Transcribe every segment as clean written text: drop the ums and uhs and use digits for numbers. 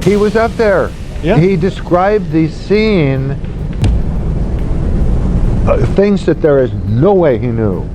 He was up there. Yeah. He described the scene, things that there is no way he knew.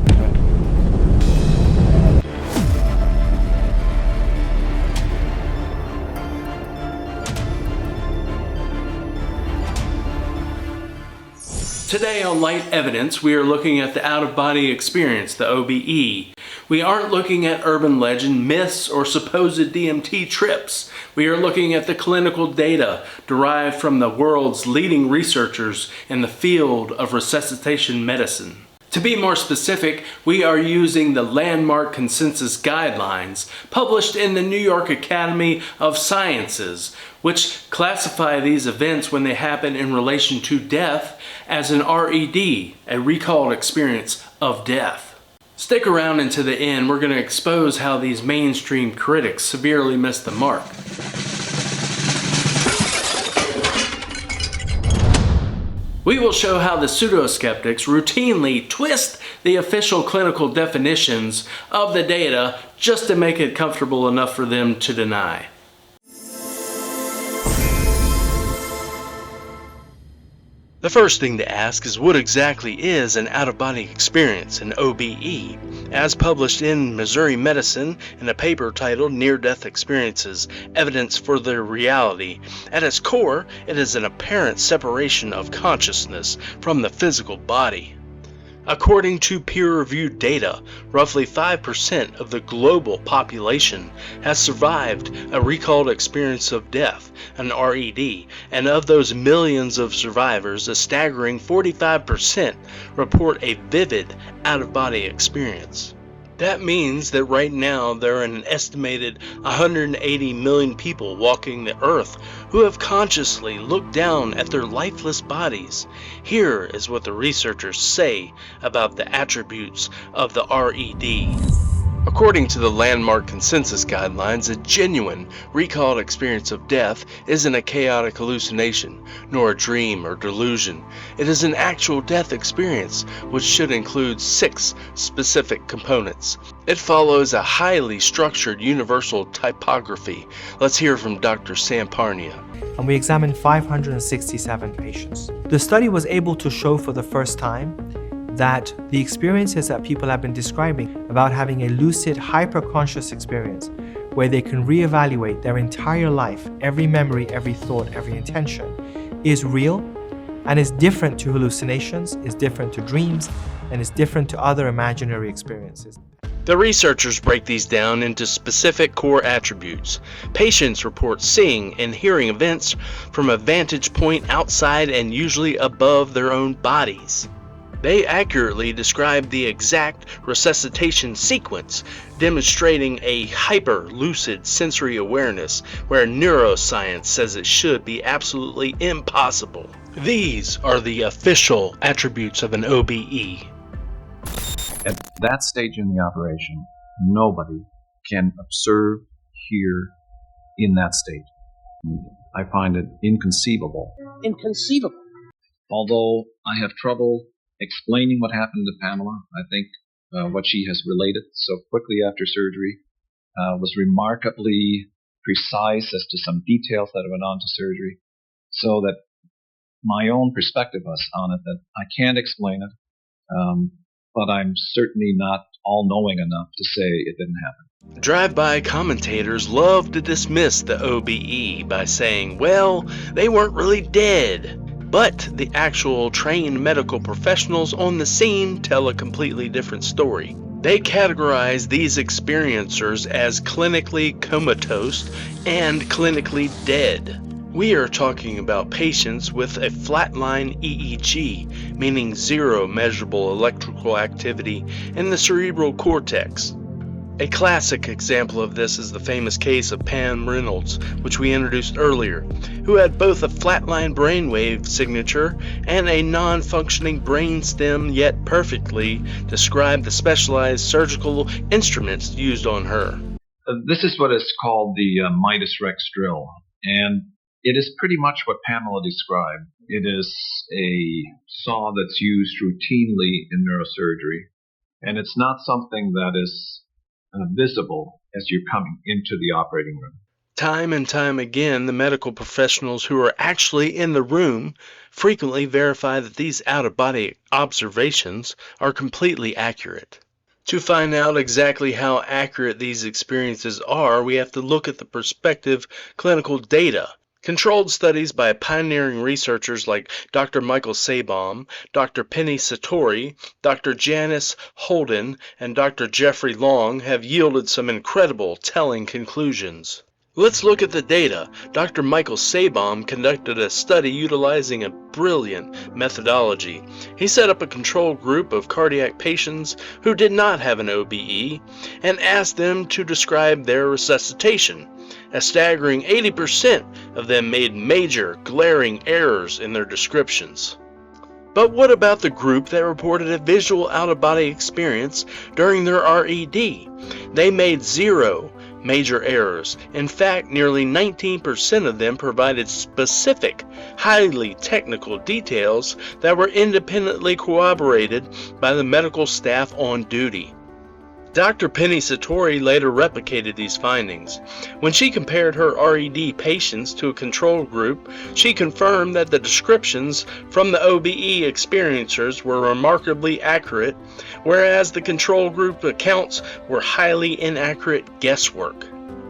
Today on Light Evidence, we are looking at the out-of-body experience, the OBE. We aren't looking at urban legend, myths, or supposed DMT trips. We are looking at the clinical data derived from the world's leading researchers in the field of resuscitation medicine. To be more specific, we are using the landmark consensus guidelines published in the New York Academy of Sciences, which classify these events when they happen in relation to death as an RED, a recalled experience of death. Stick around until the end. We're going to expose how these mainstream critics severely missed the mark. We will show how the pseudo-skeptics routinely twist the official clinical definitions of the data just to make it comfortable enough for them to deny. The first thing to ask is what exactly is an out-of-body experience, an OBE, as published in Missouri Medicine in a paper titled Near-Death Experiences, Evidence for Their Reality. At its core, it is an apparent separation of consciousness from the physical body. According to peer-reviewed data, roughly 5% of the global population has survived a recalled experience of death, an RED, and of those millions of survivors, a staggering 45% report a vivid out-of-body experience. That means that right now there are an estimated 180 million people walking the earth who have consciously looked down at their lifeless bodies. Here is what the researchers say about the attributes of the RED. According to the landmark consensus guidelines, a genuine recalled experience of death isn't a chaotic hallucination, nor a dream or delusion. It is an actual death experience, which should include 6 specific components. It follows a highly structured universal typography. Let's hear from Dr. Sam Parnia. And we examined 567 patients. The study was able to show for the first time that the experiences that people have been describing about having a lucid, hyper-conscious experience where they can reevaluate their entire life, every memory, every thought, every intention, is real and is different to hallucinations, is different to dreams, and is different to other imaginary experiences. The researchers break these down into specific core attributes. Patients report seeing and hearing events from a vantage point outside and usually above their own bodies. They accurately describe the exact resuscitation sequence, demonstrating a hyper-lucid sensory awareness where neuroscience says it should be absolutely impossible. These are the official attributes of an OBE. At that stage in the operation, nobody can observe, hear in that state. I find it inconceivable. Inconceivable. Although I have trouble explaining what happened to Pamela, I think what she has related so quickly after surgery was remarkably precise as to some details that went on to surgery, so that my own perspective on it, that I can't explain it, but I'm certainly not all-knowing enough to say it didn't happen. Drive-by commentators love to dismiss the OBE by saying, well, they weren't really dead. But the actual trained medical professionals on the scene tell a completely different story. They categorize these experiencers as clinically comatose and clinically dead. We are talking about patients with a flatline EEG, meaning zero measurable electrical activity in the cerebral cortex. A classic example of this is the famous case of Pam Reynolds, which we introduced earlier, who had both a flatline brainwave signature and a non-functioning brainstem, yet perfectly described the specialized surgical instruments used on her. This is what is called the Midas Rex drill, and it is pretty much what Pamela described. It is a saw that's used routinely in neurosurgery, and it's not something that is visible as you're coming into the operating room. Time and time again, the medical professionals who are actually in the room frequently verify that these out-of-body observations are completely accurate. To find out exactly how accurate these experiences are, we have to look at the prospective clinical data. Controlled studies by pioneering researchers like Dr. Michael Sabom, Dr. Penny Satori, Dr. Janice Holden, and Dr. Jeffrey Long have yielded some incredible, telling conclusions. Let's look at the data. Dr. Michael Sabom conducted a study utilizing a brilliant methodology. He set up a control group of cardiac patients who did not have an OBE and asked them to describe their resuscitation. A staggering 80% of them made major, glaring errors in their descriptions. But what about the group that reported a visual out-of-body experience during their RED? They made zero major errors. In fact, nearly 19% of them provided specific, highly technical details that were independently corroborated by the medical staff on duty. Dr. Penny Satori later replicated these findings. When she compared her RED patients to a control group, she confirmed that the descriptions from the OBE experiencers were remarkably accurate, whereas the control group accounts were highly inaccurate guesswork.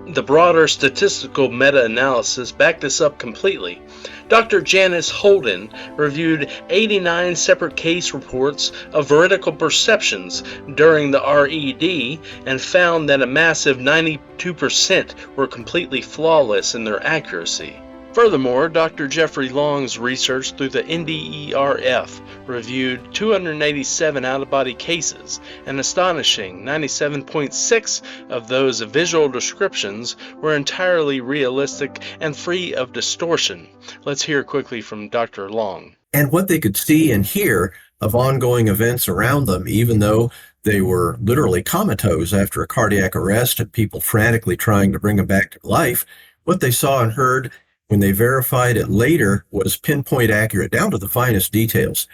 The broader statistical meta-analysis backed this up completely. Dr. Janice Holden reviewed 89 separate case reports of veridical perceptions during the RED and found that a massive 92% were completely flawless in their accuracy. Furthermore, Dr. Jeffrey Long's research through the NDERF reviewed 287 out-of-body cases. An astonishing 97.6% of those visual descriptions were entirely realistic and free of distortion. Let's hear quickly from Dr. Long. And what they could see and hear of ongoing events around them, even though they were literally comatose after a cardiac arrest and people frantically trying to bring them back to life, what they saw and heard when they verified it later was pinpoint accurate down to the finest details.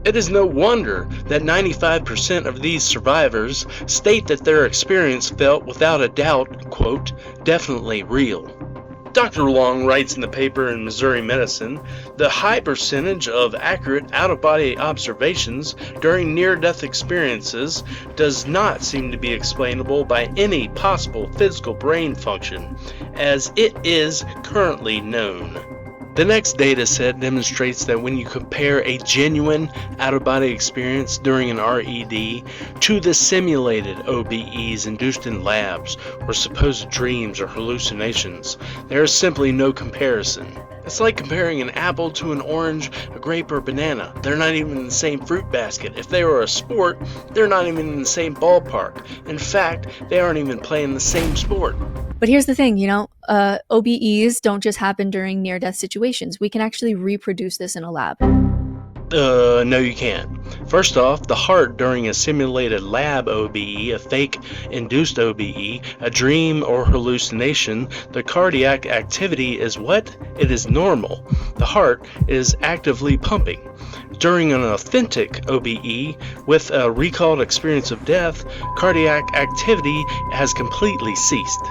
It is no wonder that 95% of these survivors state that their experience felt without a doubt, quote, definitely real. Dr. Long writes in the paper in Missouri Medicine, the high percentage of accurate out-of-body observations during near-death experiences does not seem to be explainable by any possible physical brain function, as it is currently known. The next data set demonstrates that when you compare a genuine out-of-body experience during an RED to the simulated OBEs induced in labs or supposed dreams or hallucinations, there is simply no comparison. It's like comparing an apple to an orange, a grape, or a banana. They're not even in the same fruit basket. If they were a sport, they're not even in the same ballpark. In fact, they aren't even playing the same sport. But here's the thing, OBEs don't just happen during near-death situations. We can actually reproduce this in a lab. No you can't. First off, the heart during a simulated lab OBE, a fake induced OBE, a dream or hallucination, the cardiac activity is what? It is normal. The heart is actively pumping. During an authentic OBE with a recalled experience of death, cardiac activity has completely ceased.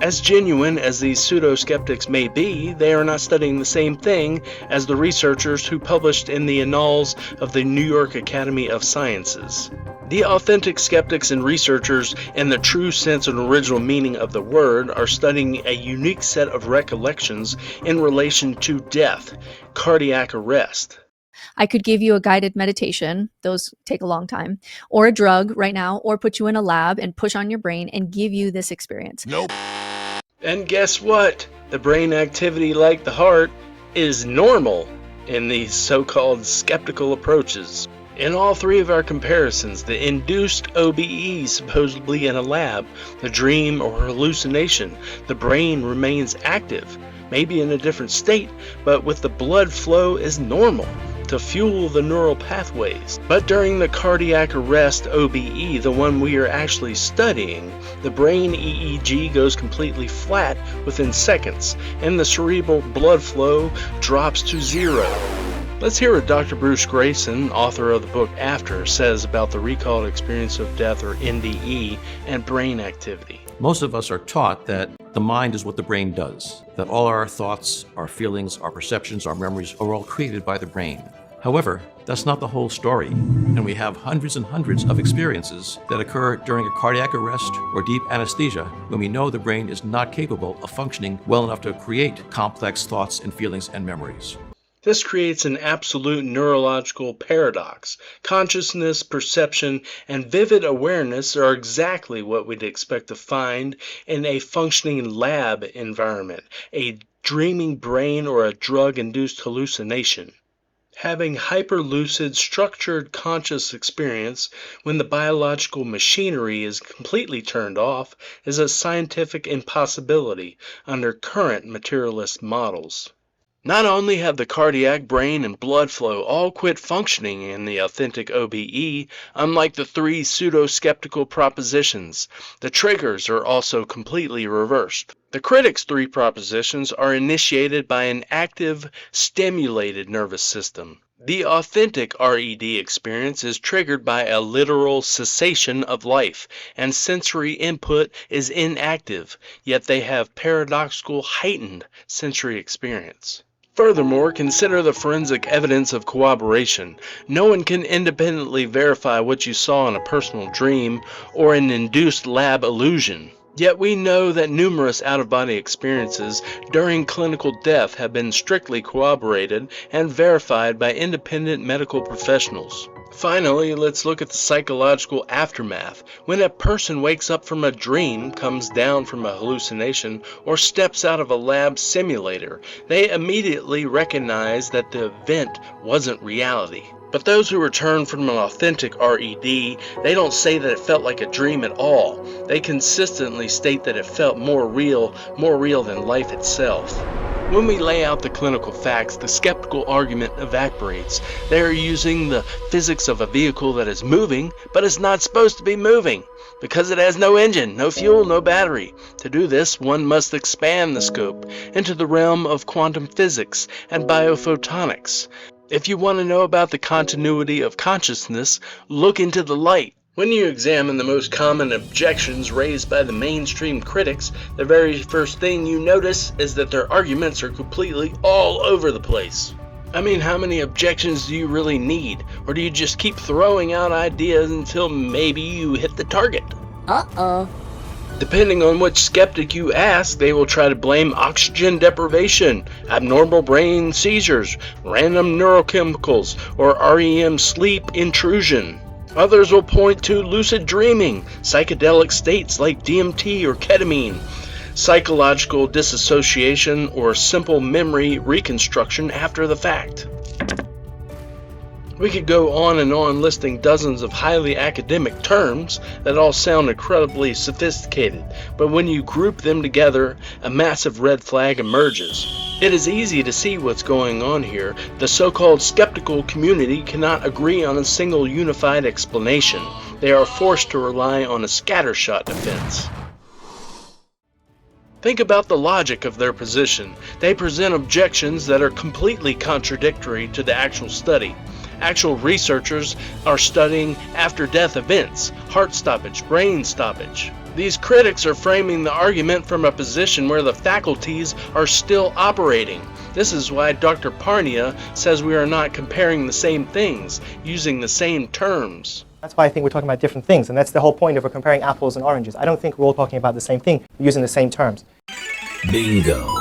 As genuine as these pseudo-skeptics may be, they are not studying the same thing as the researchers who published in the Annals of the New York Academy of Sciences. The authentic skeptics and researchers, in the true sense and original meaning of the word, are studying a unique set of recollections in relation to death, cardiac arrest. I could give you a guided meditation, those take a long time, or a drug right now, or put you in a lab and push on your brain and give you this experience. Nope. And guess what? The brain activity, like the heart, is normal in these so-called skeptical approaches. In all three of our comparisons, the induced OBE supposedly in a lab, the dream or hallucination, the brain remains active, maybe in a different state, but with the blood flow is normal to fuel the neural pathways. But during the cardiac arrest OBE, the one we are actually studying, the brain EEG goes completely flat within seconds, and the cerebral blood flow drops to zero. Let's hear what Dr. Bruce Grayson, author of the book After, says about the recalled experience of death, or NDE, and brain activity. Most of us are taught that the mind is what the brain does, that all our thoughts, our feelings, our perceptions, our memories are all created by the brain. However, that's not the whole story, and we have hundreds and hundreds of experiences that occur during a cardiac arrest or deep anesthesia when we know the brain is not capable of functioning well enough to create complex thoughts and feelings and memories. This creates an absolute neurological paradox. Consciousness, perception, and vivid awareness are exactly what we'd expect to find in a functioning lab environment, a dreaming brain, or a drug-induced hallucination. Having hyper-lucid, structured conscious experience when the biological machinery is completely turned off is a scientific impossibility under current materialist models. Not only have the cardiac, brain, and blood flow all quit functioning in the authentic OBE, unlike the three pseudo-skeptical propositions, the triggers are also completely reversed. The critics' three propositions are initiated by an active, stimulated nervous system. The authentic RED experience is triggered by a literal cessation of life, and sensory input is inactive, yet they have paradoxical, heightened sensory experience. Furthermore, consider the forensic evidence of corroboration. No one can independently verify what you saw in a personal dream or an induced lab illusion. Yet we know that numerous out-of-body experiences during clinical death have been strictly corroborated and verified by independent medical professionals. Finally, let's look at the psychological aftermath. When a person wakes up from a dream, comes down from a hallucination, or steps out of a lab simulator, they immediately recognize that the event wasn't reality. But those who return from an authentic RED, they don't say that it felt like a dream at all. They consistently state that it felt more real than life itself. When we lay out the clinical facts, the skeptical argument evaporates. They are using the physics of a vehicle that is moving, but is not supposed to be moving, because it has no engine, no fuel, no battery. To do this, one must expand the scope into the realm of quantum physics and biophotonics. If you want to know about the continuity of consciousness, look into the light. When you examine the most common objections raised by the mainstream critics, the very first thing you notice is that their arguments are completely all over the place. I mean, how many objections do you really need? Or do you just keep throwing out ideas until maybe you hit the target? Uh-oh. Depending on which skeptic you ask, they will try to blame oxygen deprivation, abnormal brain seizures, random neurochemicals, or REM sleep intrusion. Others will point to lucid dreaming, psychedelic states like DMT or ketamine, psychological disassociation, or simple memory reconstruction after the fact. We could go on and on listing dozens of highly academic terms that all sound incredibly sophisticated, but when you group them together, a massive red flag emerges. It is easy to see what's going on here. The so-called skeptical community cannot agree on a single unified explanation. They are forced to rely on a scattershot defense. Think about the logic of their position. They present objections that are completely contradictory to the actual study. Actual researchers are studying after-death events, heart stoppage, brain stoppage. These critics are framing the argument from a position where the faculties are still operating. This is why Dr. Parnia says we are not comparing the same things, using the same terms. That's why I think we're talking about different things, and that's the whole point if we're comparing apples and oranges. I don't think we're all talking about the same thing, we're using the same terms. Bingo.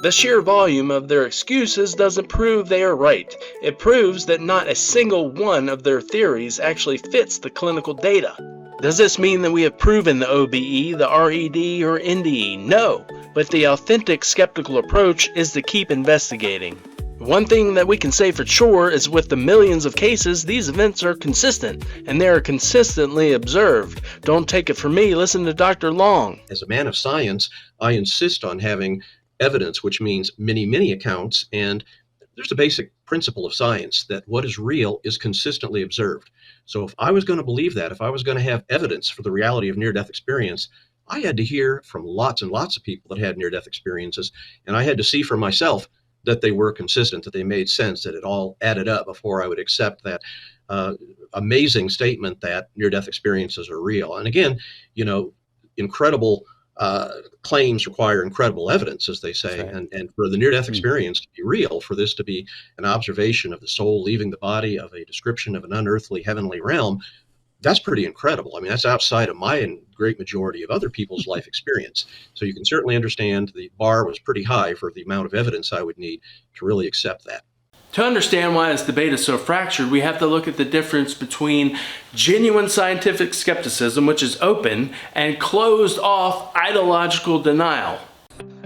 The sheer volume of their excuses doesn't prove they are right. It proves that not a single one of their theories actually fits the clinical data. Does this mean that we have proven the OBE, the RED, or NDE? No, but the authentic skeptical approach is to keep investigating. One thing that we can say for sure is with the millions of cases, these events are consistent, and they are consistently observed. Don't take it from me, listen to Dr. Long. As a man of science, I insist on having evidence, which means many accounts, and there's a basic principle of science that what is real is consistently observed. So if I was going to believe that, if I was going to have evidence for the reality of near-death experience, I had to hear from lots and lots of people that had near-death experiences, and I had to see for myself that they were consistent, that they made sense, that it all added up before I would accept that amazing statement that near-death experiences are real. And again, you know, incredible claims require incredible evidence, as they say. Right. And for the near-death experience to be real, for this to be an observation of the soul leaving the body, of a description of an unearthly heavenly realm, that's pretty incredible. I mean, that's outside of my and great majority of other people's life experience. So you can certainly understand the bar was pretty high for the amount of evidence I would need to really accept that. To understand why this debate is so fractured, we have to look at the difference between genuine scientific skepticism, which is open, and closed off ideological denial.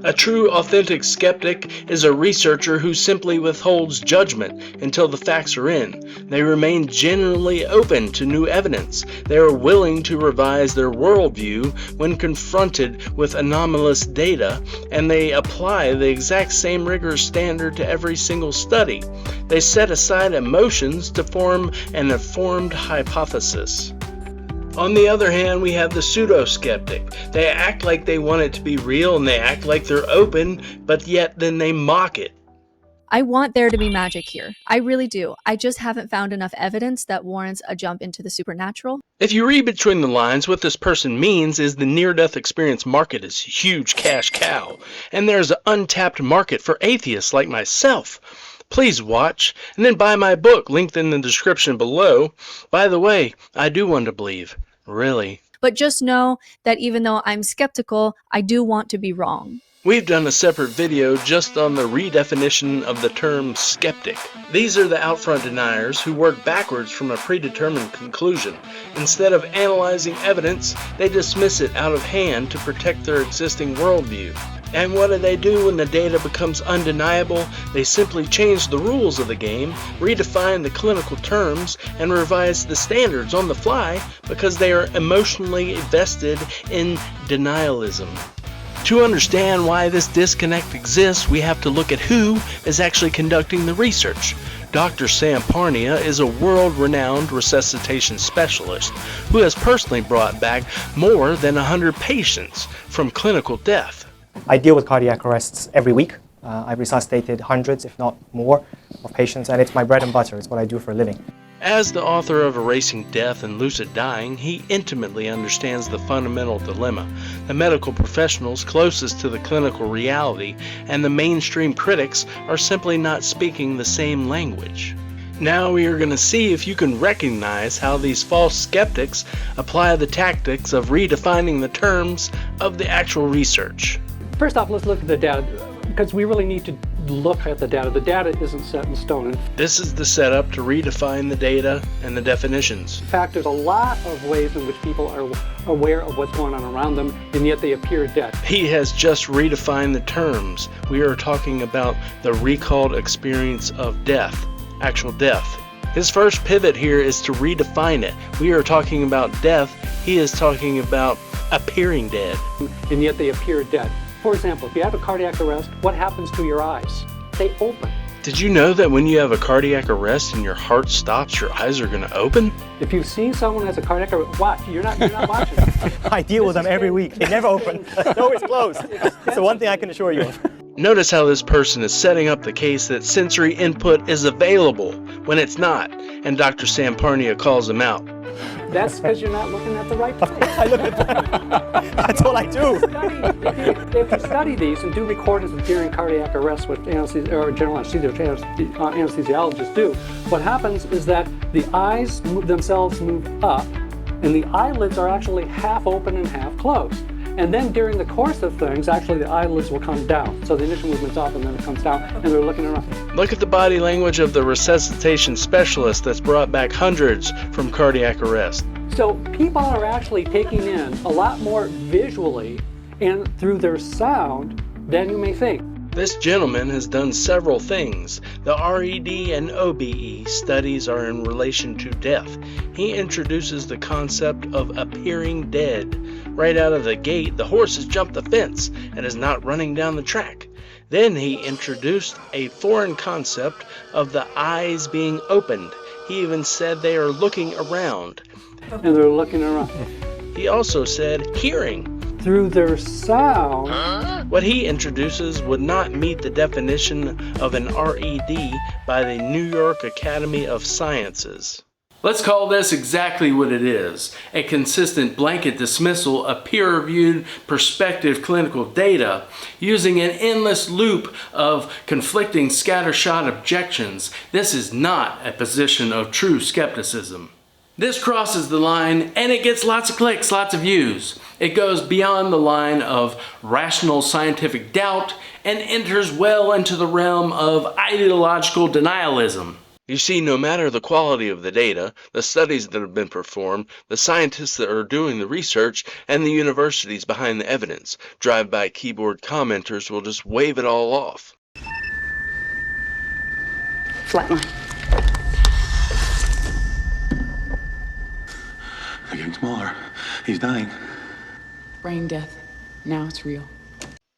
A true, authentic skeptic is a researcher who simply withholds judgment until the facts are in. They remain genuinely open to new evidence. They are willing to revise their worldview when confronted with anomalous data, and they apply the exact same rigorous standard to every single study. They set aside emotions to form an informed hypothesis. On the other hand, we have the pseudo-skeptic. They act like they want it to be real and they act like they're open, but yet then they mock it. I want there to be magic here. I really do. I just haven't found enough evidence that warrants a jump into the supernatural. If you read between the lines, what this person means is the near-death experience market is a huge cash cow, and there's an untapped market for atheists like myself. Please watch, and then buy my book, linked in the description below. By the way, I do want to believe. Really. But just know that even though I'm skeptical, I do want to be wrong. We've done a separate video just on the redefinition of the term skeptic. These are the out-front deniers who work backwards from a predetermined conclusion. Instead of analyzing evidence, they dismiss it out of hand to protect their existing worldview. And what do when the data becomes undeniable? They simply change the rules of the game, redefine the clinical terms, and revise the standards on the fly because they are emotionally vested in denialism. To understand why this disconnect exists, we have to look at who is actually conducting the research. Dr. Sam Parnia is a world-renowned resuscitation specialist who has personally brought back more than 100 patients from clinical death. I deal with cardiac arrests every week. I've resuscitated hundreds, if not more, of patients, and it's my bread and butter. It's what I do for a living. As the author of Erasing Death and Lucid Dying, he intimately understands the fundamental dilemma. The medical professionals closest to the clinical reality and the mainstream critics are simply not speaking the same language. Now we are going to see if you can recognize how these false skeptics apply the tactics of redefining the terms of the actual research. First off, let's look at the data, because we really need to look at the data. The data isn't set in stone. This is the setup to redefine the data and the definitions. In fact, there's a lot of ways in which people are aware of what's going on around them, and yet they appear dead. He has just redefined the terms. We are talking about the recalled experience of death, actual death. His first pivot here is to redefine it. We are talking about death. He is talking about appearing dead. And yet they appear dead. For example, if you have a cardiac arrest, what happens to your eyes? They open. Did you know that when you have a cardiac arrest and your heart stops, your eyes are going to open? If you've seen someone has a cardiac arrest, watch. You're not watching. I deal with them every week. They never open. They're always closed. It's the one thing I can assure you of. Notice how this person is setting up the case that sensory input is available when it's not, and Dr. Sam Parnia calls him out. That's because you're not looking at the right place. I look at that. That's all I do. If you study these and do recordings during cardiac arrest with or general anesthesiologists do, what happens is that the eyes themselves move up, and the eyelids are actually half open and half closed. And then during the course of things, actually the eyelids will come down. So the initial movement's up and then it comes down, and they're looking around. Look at the body language of the resuscitation specialist that's brought back hundreds from cardiac arrest. So people are actually taking in a lot more visually and through their sound than you may think. This gentleman has done several things. The RED and OBE studies are in relation to death. He introduces the concept of appearing dead. Right out of the gate, the horse has jumped the fence and is not running down the track. Then he introduced a foreign concept of the eyes being opened. He even said they are looking around. And they're looking around. He also said hearing. Through their sound. What he introduces would not meet the definition of an RED by the New York Academy of Sciences. Let's call this exactly what it is, a consistent blanket dismissal of peer-reviewed prospective clinical data using an endless loop of conflicting scattershot objections. This is not a position of true skepticism. This crosses the line and it gets lots of clicks, lots of views. It goes beyond the line of rational scientific doubt and enters well into the realm of ideological denialism. You see, no matter the quality of the data, the studies that have been performed, the scientists that are doing the research, and the universities behind the evidence, drive-by keyboard commenters will just wave it all off. Flatline. They're getting smaller. He's dying. Brain death. Now it's real.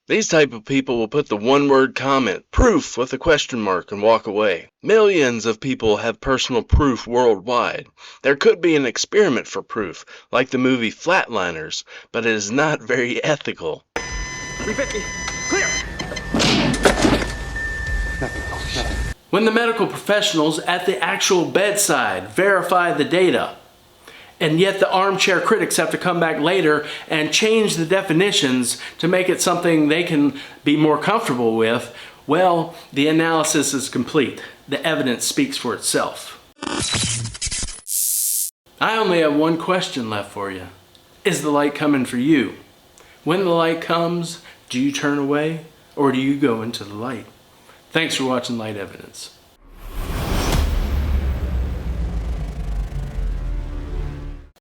These type of people will put the one-word comment, proof, with a question mark and walk away. Millions of people have personal proof worldwide. There could be an experiment for proof, like the movie Flatliners, but it is not very ethical. 350. Clear! Nothing. When the medical professionals at the actual bedside verify the data, and yet the armchair critics have to come back later and change the definitions to make it something they can be more comfortable with, well, the analysis is complete. The evidence speaks for itself. I only have one question left for you. Is the light coming for you? When the light comes, do you turn away or do you go into the light? Thanks for watching Light Evidence.